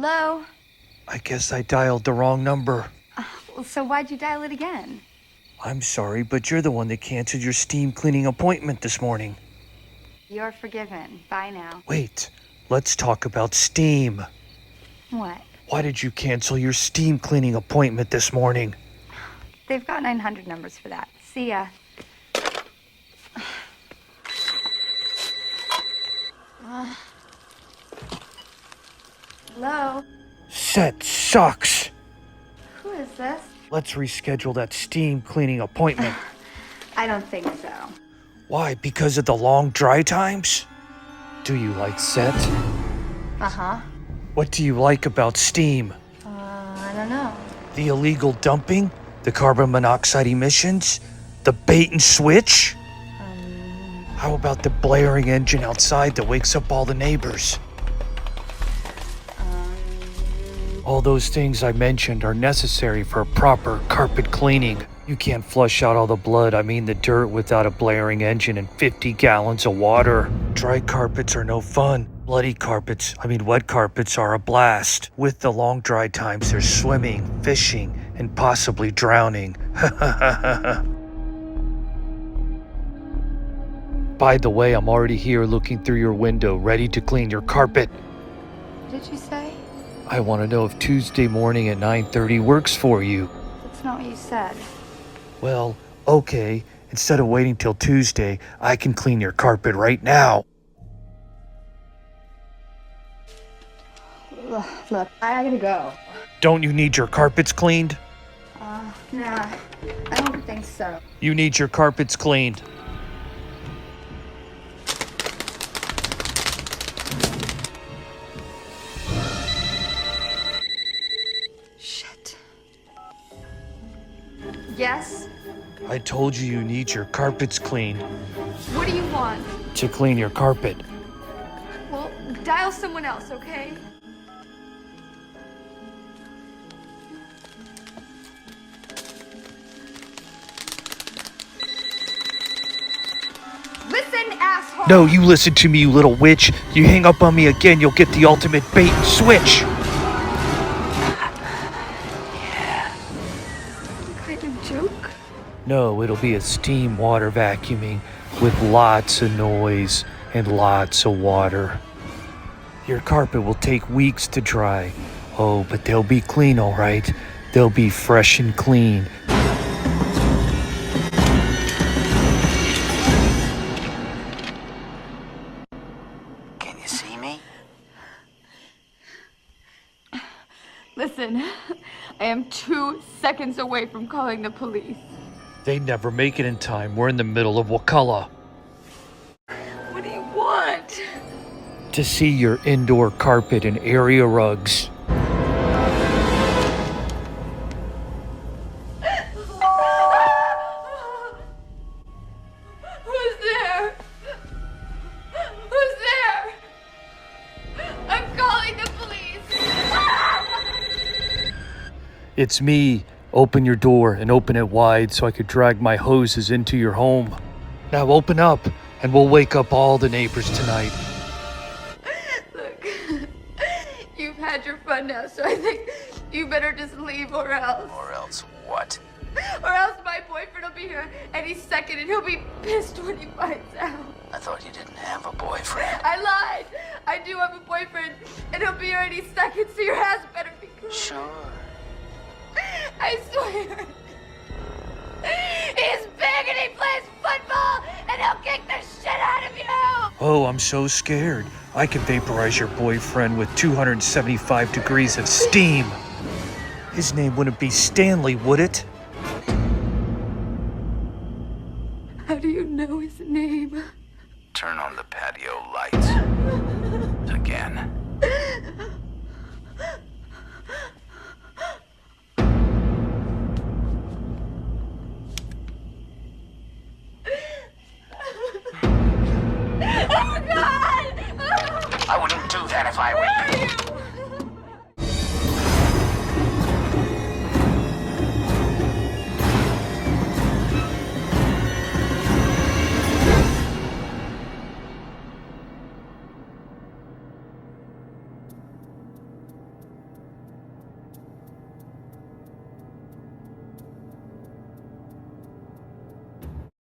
Hello? I guess I dialed the wrong number. Well, so why'd you dial it again? I'm sorry, but you're the one that canceled your steam cleaning appointment this morning. You're forgiven. Bye now. Wait, let's talk about steam. What? Why did you cancel your steam cleaning appointment this morning? They've got 900 numbers for that. See ya. Hello? Set sucks. Who is this? Let's reschedule that steam cleaning appointment. I don't think so. Why? Because of the long dry times? Do you like Set? Uh-huh. What do you like about steam? I don't know. The illegal dumping? The carbon monoxide emissions? The bait and switch? How about the blaring engine outside that wakes up all the neighbors? All those things I mentioned are necessary for a proper carpet cleaning. You can't flush out all the blood, the dirt, without a blaring engine and 50 gallons of water. Dry carpets are no fun. Bloody carpets, wet carpets are a blast. With the long dry times, there's swimming, fishing, and possibly drowning. By the way, I'm already here looking through your window, ready to clean your carpet. What did you say? I want to know if Tuesday morning at 9:30 works for you. That's not what you said. Well, okay. Instead of waiting till Tuesday, I can clean your carpet right now. Look, I gotta go. Don't you need your carpets cleaned? Nah. I don't think so. You need your carpets cleaned. Shit. Yes? I told you you need your carpets cleaned. What do you want? To clean your carpet. Well, dial someone else, okay? Listen, asshole! No, you listen to me, you little witch. You hang up on me again, you'll get the ultimate bait and switch. Kind of joke? No, it'll be a steam water vacuuming with lots of noise and lots of water. Your carpet will take weeks to dry. Oh, but they'll be clean, all right. They'll be fresh and clean. Can you see me? Listen, I am 2 seconds away from calling the police. They never make it in time. We're in the middle of Wakala. What do you want? To see your indoor carpet and area rugs. Who's there? Who's there? I'm calling the police. It's me. Open your door and open it wide so I could drag my hoses into your home. Now open up and we'll wake up all the neighbors tonight. Look, you've had your fun now, so I think you better just leave or else. Or else what? Or else my boyfriend will be here any second and he'll be pissed when he finds out. I thought you didn't have a boyfriend. I lied. I do have a boyfriend and he'll be here any second, so your ass better be good. Sure. I swear. He's big and he plays football and he'll kick the shit out of you. Oh, I'm so scared. I can vaporize your boyfriend with 275 degrees of steam. His name wouldn't be Stanley, would it? How do you know his name? Turn on the patio lights. Again. Oh, God! I wouldn't do that if I were you.